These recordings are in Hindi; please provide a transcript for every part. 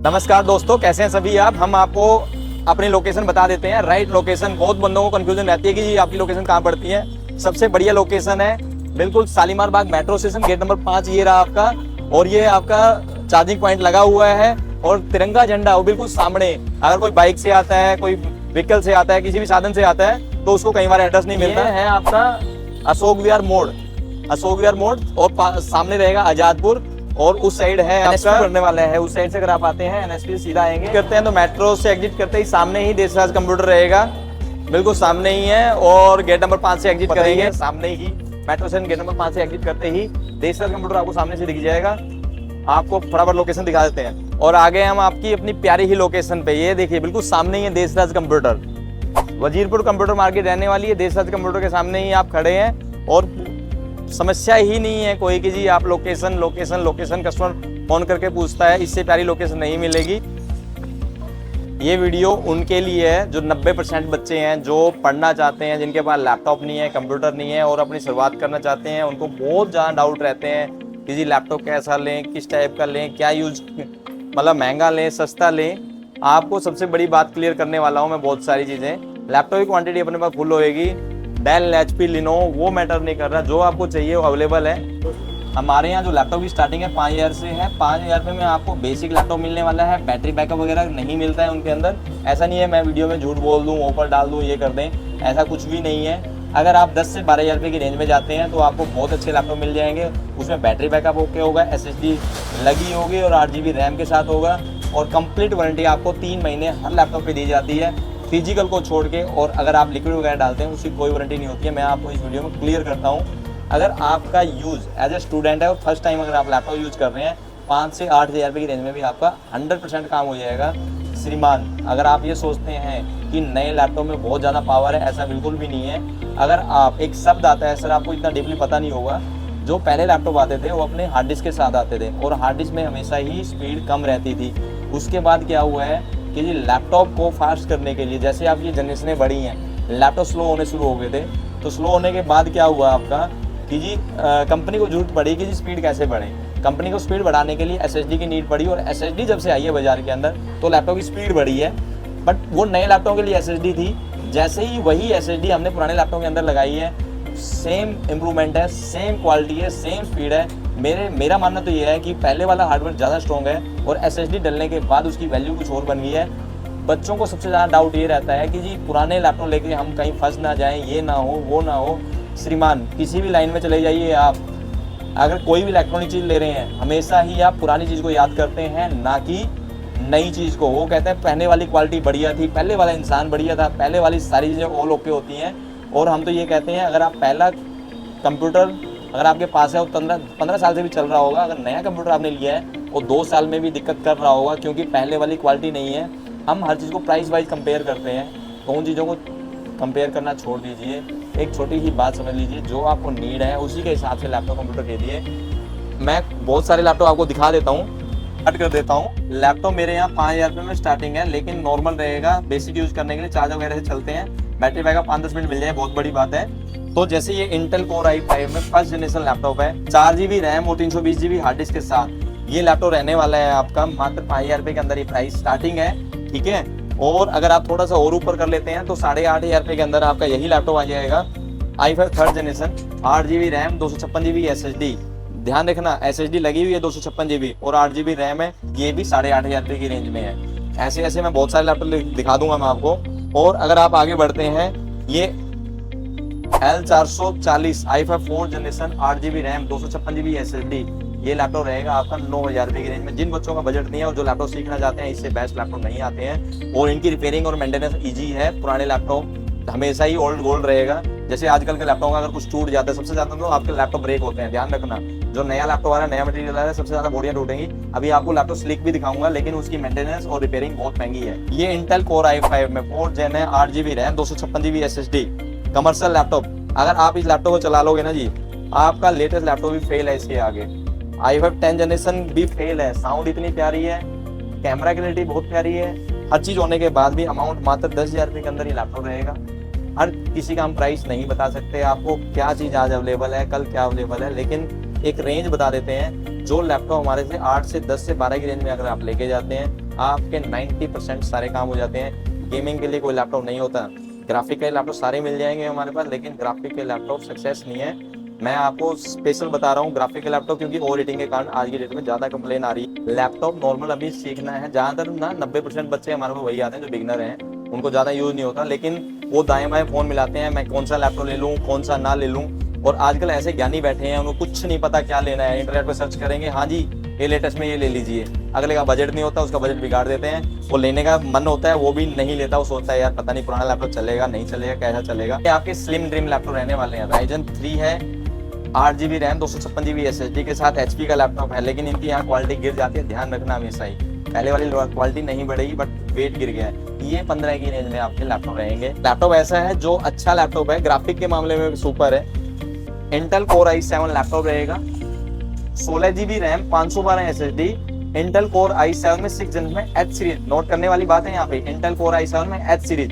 नमस्कार दोस्तों, कैसे हैं सभी आप। हम आपको अपनी लोकेशन बता देते हैं। राइट लोकेशन, बहुत बंदों को कंफ्यूजन रहती है कि जी आपकी लोकेशन कहाँ पड़ती है। सबसे बढ़िया लोकेशन है बिल्कुल शालीमार बाग मेट्रो स्टेशन, गेट नंबर 5 ये रहा आपका। और ये आपका चार्जिंग पॉइंट लगा हुआ है और तिरंगा झंडा वो बिल्कुल सामने। अगर कोई बाइक से आता है, कोई व्हीकल से आता है, किसी भी साधन से आता है तो उसको कई बार एड्रेस नहीं मिलता है। आपका अशोक विहार मोड़, अशोक विहार मोड़ और सामने रहेगा आजादपुर और उस साइड है आपका पड़ने वाला है। उस साइड से अगर आप आते हैं एनएसपी सीधा आएंगे करते हैं तो मेट्रो से एग्जिट करते ही सामने ही देशराज कंप्यूटर रहेगा, बिल्कुल सामने ही है। और गेट नंबर 5 से एग्जिट करेंगे सामने ही मेट्रो स्टेशन, गेट नंबर 5 से एग्जिट करते ही देशराज कंप्यूटर आपको सामने से दिख जाएगा। आपको फटाफट लोकेशन दिखा देते हैं और आगे हम आपकी अपनी प्यारी ही लोकेशन पे, ये देखिए बिल्कुल सामने ही है Deshraj computer. Wazirpur computer market रहने वाली है, देशराज कंप्यूटर के सामने ही आप खड़े हैं और समस्या ही नहीं है कोई कि जी आप location location location customer phone करके पूछता है, इससे प्यारी लोकेशन नहीं मिलेगी। ये वीडियो उनके लिए है जो 90% बच्चे हैं जो पढ़ना चाहते हैं, जिनके पास लैपटॉप नहीं है, कंप्यूटर नहीं है और अपनी शुरुआत करना चाहते हैं। उनको बहुत ज़्यादा डाउट रहते हैं कि जी लैपटॉप कैसा लें, किस टाइप का लें, क्या यूज, मतलब महंगा लें सस्ता लें। आपको सबसे बड़ी बात क्लियर करने वाला हूँ मैं, बहुत सारी चीज़ें। लैपटॉप की क्वांटिटी अपने पास फुल होएगी, डेल एचपी लिनोवो वो मैटर नहीं कर रहा, जो आपको चाहिए वो अवेलेबल है। हमारे यहाँ जो लैपटॉप की स्टार्टिंग है 5000 से है। 5000 रुपये में आपको बेसिक लैपटॉप मिलने वाला है। बैटरी बैकअप वगैरह नहीं मिलता है उनके अंदर। ऐसा नहीं है मैं वीडियो में झूठ बोल दूँ, ऑफर डाल दूँ, ये कर दें, ऐसा कुछ भी नहीं है। अगर आप 10 से 12 हज़ार रुपये की रेंज में जाते हैं तो आपको बहुत अच्छे लैपटॉप मिल जाएंगे। उसमें बैटरी बैकअप ओके होगा, SSD लगी होगी और 8 GB रैम के साथ होगा और कंप्लीट वारंटी आपको 3 महीने हर लैपटॉप पे दी जाती है, फिजिकल को छोड़ के। और अगर आप लिक्विड वगैरह डालते हैं उसकी कोई वारंटी नहीं होती है। मैं आपको इस वीडियो में क्लियर करता हूँ। अगर आपका यूज़ एज ए स्टूडेंट है और फर्स्ट टाइम अगर आप लैपटॉप यूज़ कर रहे हैं, 5 से 8 हज़ार रुपये की रेंज में भी आपका 100% काम हो जाएगा। श्रीमान, अगर आप ये सोचते हैं कि नए लैपटॉप में बहुत ज़्यादा पावर है, ऐसा बिल्कुल भी नहीं है। अगर आप, एक शब्द आता है सर, आपको इतना डीपली पता नहीं होगा, जो पहले लैपटॉप आते थे वो अपने हार्ड डिस्क के साथ आते थे और हार्ड डिस्क में हमेशा ही स्पीड कम रहती थी। उसके बाद क्या हुआ है कि जी लैपटॉप को फास्ट करने के लिए, जैसे आपकी जनरेशनें बढ़ी हैं, लैपटॉप स्लो होने शुरू हो गए थे। तो स्लो होने के बाद क्या हुआ आपका कि जी कंपनी को जरूरत पड़ी कि जी स्पीड कैसे बढ़े। कंपनी को स्पीड बढ़ाने के लिए SSD की नीड पड़ी और SSD जब से आई है बाजार के अंदर तो लैपटॉप की स्पीड बढ़ी है। बट वो नए लैपटॉप के लिए SSD थी, जैसे ही वही SSD हमने पुराने लैपटॉप के अंदर लगाई है, सेम इम्प्रूवमेंट है, सेम क्वालिटी है, सेम स्पीड है। मेरा मानना तो ये है कि पहले वाला हार्डवेयर ज़्यादा स्ट्रॉन्ग है और SSD डलने के बाद उसकी वैल्यू कुछ और बन गई है। बच्चों को सबसे ज़्यादा डाउट ये रहता है कि जी पुराने लैपटॉप लेके हम कहीं फंस ना जाएं, ये ना हो वो ना हो। श्रीमान, किसी भी लाइन में चले जाइए आप, अगर कोई भी इलेक्ट्रॉनिक चीज़ ले रहे हैं हमेशा ही आप पुरानी चीज़ को याद करते हैं, ना कि नई चीज़ को। वो कहते हैं पहले वाली क्वालिटी बढ़िया थी, पहले वाला इंसान बढ़िया था, पहले वाली सारी चीज़ें ऑल ओके होती हैं। और हम तो ये कहते हैं अगर आप पहला कंप्यूटर अगर आपके पास है वो 15 साल से भी चल रहा होगा, अगर नया कंप्यूटर आपने लिया है वो 2 साल में भी दिक्कत कर रहा होगा, क्योंकि पहले वाली क्वालिटी नहीं है। हम हर चीज़ को प्राइस वाइज कंपेयर करते हैं, तो उन चीज़ों को कंपेयर करना छोड़ दीजिए। एक छोटी ही बात समझ लीजिए, जो आपको नीड है उसी के हिसाब से लैपटॉप कंप्यूटर खरीदिए। मैं बहुत सारे लैपटॉप आपको दिखा देता हूँ, कट कर देता हूँ। लैपटॉप मेरे यहाँ 5000 रुपये में स्टार्टिंग है, लेकिन नॉर्मल रहेगा, बेसिक यूज़ करने के लिए चार्ज वगैरह से चलते हैं। बैटरी बैकअप 5-10 मिनट मिल जाए, बहुत बड़ी बात है। तो जैसे ये इंटेल कोर i5 में फर्स्ट जनरेशन लैपटॉप है, 4 GB रैम और 320 GB हार्ड डिस्क के साथ ये लैपटॉप रहने वाला है आपका मात्र 5000 रुपये के अंदर ही प्राइस स्टार्टिंग है, ठीक है। और अगर आप थोड़ा सा और ऊपर कर लेते हैं तो 8500 रुपये के अंदर आपका यही लैपटॉप आ जाएगा। i5 third generation, 8 GB RAM, 256 GB SSD। ध्यान रखना SSD लगी हुई है 256 GB और 8 GB रैम है, ये भी 8500 रुपये की रेंज में है। ऐसे ऐसे मैं बहुत सारे लैपटॉप दिखा दूंगा मैं आपको। और अगर आप आगे बढ़ते हैं, ये L440 i5 4th generation, 8 GB RAM, 256 GB SSD, ये लैपटॉप रहेगा आपका 9000 रुपये की रेंज में। जिन बच्चों का बजट नहीं है और जो लैपटॉप सीखना चाहते हैं, इससे बेस्ट लैपटॉप नहीं आते हैं और इनकी रिपेयरिंग और मेंटेनेंस ईजी है। पुराने लैपटॉप हमेशा ही ओल्ड गोल्ड रहेगा। जैसे आजकल के लैपटॉप का अगर कुछ टूट जाता है, सबसे ज़्यादा तो आपके लैपटॉप ब्रेक होते हैं, ध्यान रखना। जो नया लैपटॉप आ रहा है, नया मटेरियल आ रहा है, सबसे ज़्यादा बोडियाँ टूटेंगी। अभी आपको लैपटॉप स्लिक भी दिखाऊंगा, लेकिन उसकी मेंटेनेंस और रिपेयरिंग बहुत महंगी है। ये इंटेल कोर i5 में 4th जेन है, 8 GB RAM, 256 GB SSD, commercial laptop. अगर आप इस लैपटॉप को चला लोगे ना जी, आपका लेटेस्ट लैपटॉप भी फेल है इसके आगे। i5 10th जनरेशन भी फेल है। साउंड इतनी प्यारी है, कैमरा क्लैरिटी बहुत प्यारी है, हर चीज़ होने के बाद भी अमाउंट मात्र 10,000 रुपये के अंदर ही लैपटॉप रहेगा। हर किसी का हम प्राइस नहीं बता सकते आपको, क्या चीज़ आज अवेलेबल है, कल क्या अवेलेबल है, लेकिन एक रेंज बता देते हैं। जो लैपटॉप हमारे से 8 से 10 से 12 की रेंज में अगर आप लेके जाते हैं, आपके 90% सारे काम हो जाते हैं। गेमिंग के लिए कोई लैपटॉप नहीं होता, ग्राफिक के लैपटॉप सारे मिल जाएंगे हमारे पास, लेकिन ग्राफिक के लैपटॉप सक्सेस नहीं है। मैं आपको स्पेशल बता रहा हूँ ग्राफिक के लैपटॉप, क्योंकि ओवर हीटिंग के कारण आज की डेट में ज़्यादा कंप्लेन आ रही है। लैपटॉप नॉर्मल अभी सीखना है, ज़्यादातर ना 90% बच्चे हमारे पास वही आते हैं जो बिगनर हैं, उनको ज़्यादा यूज़ नहीं होता, लेकिन वो दाएं बाएं फ़ोन मिलाते हैं, मैं कौन सा लैपटॉप ले लूँ कौन सा ना ले लूँ। और आजकल ऐसे ज्ञानी बैठे हैं, उनको कुछ नहीं पता क्या लेना है, इंटरनेट पर सर्च करेंगे, हाँ जी ये लेटेस्ट में ये ले लीजिए। अगले का बजट नहीं होता, उसका बजट बिगाड़ देते हैं। वो लेने का मन होता है वो भी नहीं लेता, वो सोचता है यार पता नहीं पुराना लैपटॉप चलेगा नहीं चलेगा कैसा चलेगा। ये आपके स्लिम ड्रीम लैपटॉप रहने वाले हैं। Ryzen 3 है, 8GB रैम 256GB SSD के साथ HP का लैपटॉप है, लेकिन इनकी यहाँ क्वालिटी गिर जाती है, ध्यान रखना हमेशा ही। पहले वाली क्वालिटी नहीं बढ़ेगी बट वेट गिर गया है। ये 15 की रेंज में आपके लैपटॉप रहेंगे। लैपटॉप ऐसा है जो अच्छा लैपटॉप है, ग्राफिक के मामले में सुपर है। इंटेल Core i7 लैपटॉप रहेगा, 16GB RAM 512 SSD, Intel Core i7 में 6 जनरेशन में H सीरीज। नोट करने वाली बात है यहाँ पे, इंटेल Core i7 में H series,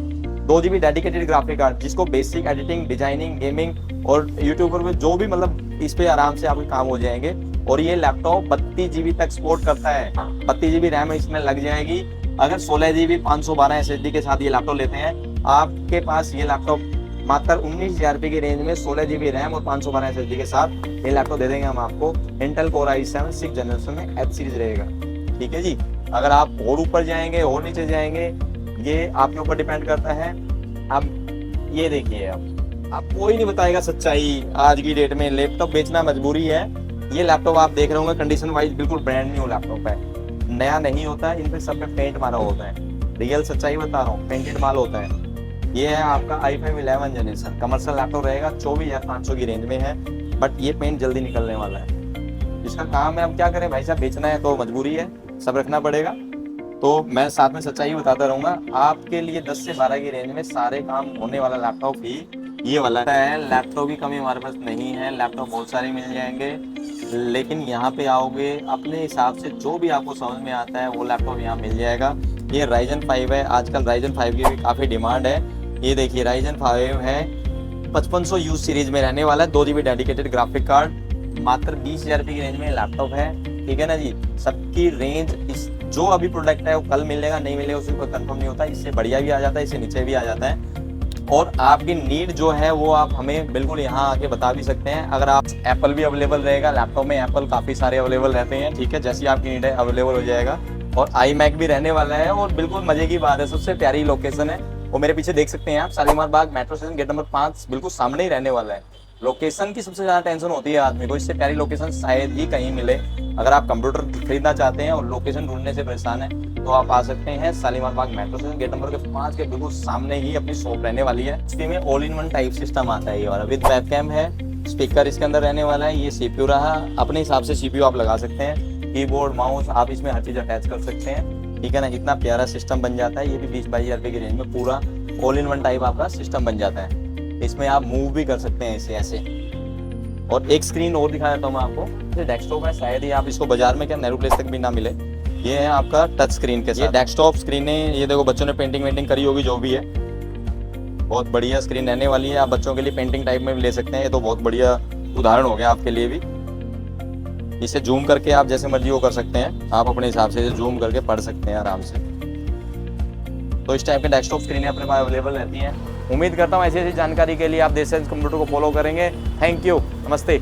2GB dedicated graphic card, जिसको बेसिक एडिटिंग, डिजाइनिंग, गेमिंग और यूट्यूबर पे जो भी मतलब इस पे आराम से आपके काम हो जाएंगे। और ये लैपटॉप 32GB तक सपोर्ट करता है, 32GB रैम इसमें लग जाएगी। अगर 16GB 512 SSD के साथ ये लैपटॉप लेते हैं, आपके पास ये लैपटॉप मात्र 19,000 रुपए की रेंज में 16GB रैम और 512 SSD के साथ ये लैपटॉप दे देंगे हम आपको। इंटेल Core i7 6 जनरेशन में H सीरीज रहेगा, ठीक है जी। अगर आप और ऊपर जाएंगे और नीचे जाएंगे, ये आपके ऊपर डिपेंड करता है। अब ये देखिए, अब कोई नहीं बताएगा सच्चाई, आज की डेट में लैपटॉप बेचना मजबूरी है। ये लैपटॉप आप देख रहे होंगे कंडीशन वाइज बिल्कुल ब्रांड न्यू लैपटॉप है, नया नहीं होता है, इन पे सब पे पेंट मारा होता है। रियल सच्चाई बता रहा हूँ, पेंटेड माल होता है। ये है आपका i5 11 जनरेशन कमर्शियल लैपटॉप रहेगा, 24,500 की रेंज में है, बट ये पेंट जल्दी निकलने वाला है। इसका काम है, अब क्या करें भाई साहब, बेचना है तो मजबूरी है, सब रखना पड़ेगा। तो मैं साथ में सच्चाई बताता रहूंगा आपके लिए। 10 से 12 की रेंज में सारे काम होने वाला लैपटॉप ही ये वाला है। लैपटॉप की कमी हमारे पास नहीं है, लैपटॉप बहुत सारे मिल जाएंगे, लेकिन यहाँ पे आओगे अपने हिसाब से जो भी आपको समझ में आता है वो लैपटॉप यहाँ मिल जाएगा। ये Ryzen 5 है, आजकल Ryzen 5 की भी काफ़ी डिमांड है। ये देखिए Ryzen 5 है, 5500U सीरीज में रहने वाला है, 2GB डेडिकेटेड ग्राफिक कार्ड, मात्र 20,000 रुपये की रेंज में लैपटॉप है, ठीक है ना जी। सबकी रेंज इस जो अभी प्रोडक्ट है वो कल मिलेगा नहीं मिलेगा उससे कोई कंफर्म नहीं होता, इससे बढ़िया भी आ जाता है, इससे नीचे भी आ जाता है। और आपकी नीड जो है वो आप हमें बिल्कुल यहाँ आके बता भी सकते हैं। अगर आप एप्पल भी अवेलेबल रहेगा, लैपटॉप में एप्पल काफ़ी सारे अवेलेबल रहते हैं, ठीक है, जैसी आपकी नीड है अवेलेबल हो जाएगा। और iMac भी रहने वाला है, और बिल्कुल मजे की बात है, सबसे प्यारी लोकेशन है वो मेरे पीछे देख सकते हैं आप, शालीमार बाग मेट्रो स्टेशन गेट नंबर 5 बिल्कुल सामने ही रहने वाला है। लोकेशन की सबसे ज़्यादा टेंशन होती है आदमी को, इससे प्यारी लोकेशन शायद ही कहीं मिले। अगर आप कंप्यूटर खरीदना चाहते हैं और लोकेशन ढूंढने से परेशान है तो आप आ सकते हैं शालीमार बाग मेट्रो स्टेशन गेट नंबर 5 के बिल्कुल सामने ही अपनी शॉप रहने वाली है। इसमें all in one type system आता है, ये वाला विद वेबकैम है, स्पीकर इसके अंदर रहने वाला है। ये CPU रहा, अपने हिसाब से CPU आप लगा सकते हैं, कीबोर्ड माउस आप इसमें हर चीज़ अटैच कर सकते हैं, ठीक है ना। इतना प्यारा सिस्टम बन जाता है, ये भी 20-22 हज़ार रुपये की रेंज में पूरा ऑल इन वन टाइप आपका सिस्टम बन जाता है। इसमें आप मूव भी कर सकते हैं ऐसे ऐसे। और एक स्क्रीन और दिखा देता हूँ मैं आपको, ये डेस्कटॉप है, शायद ही आप इसको बाजार में क्या नेहरू प्लेस तक भी ना मिले। ये है आपका टच स्क्रीन के साथ, ये डेस्कटॉप स्क्रीन है। ये देखो बच्चों ने पेंटिंग वेंटिंग करी होगी जो भी है, बहुत बढ़िया स्क्रीन रहने वाली है। आप बच्चों के लिए पेंटिंग टाइप में भी ले सकते हैं, ये तो बहुत बढ़िया उदाहरण हो गया आपके लिए भी। इसे जूम करके आप जैसे मर्जी वो कर सकते हैं, आप अपने हिसाब से जूम करके पढ़ सकते हैं आराम से। तो इस टाइप के डेस्कटॉप स्क्रीनें अपने पास अवेलेबल रहती हैं। उम्मीद करता हूँ ऐसी ऐसी जानकारी के लिए आप देश कंप्यूटर को फॉलो करेंगे। थैंक यू, नमस्ते।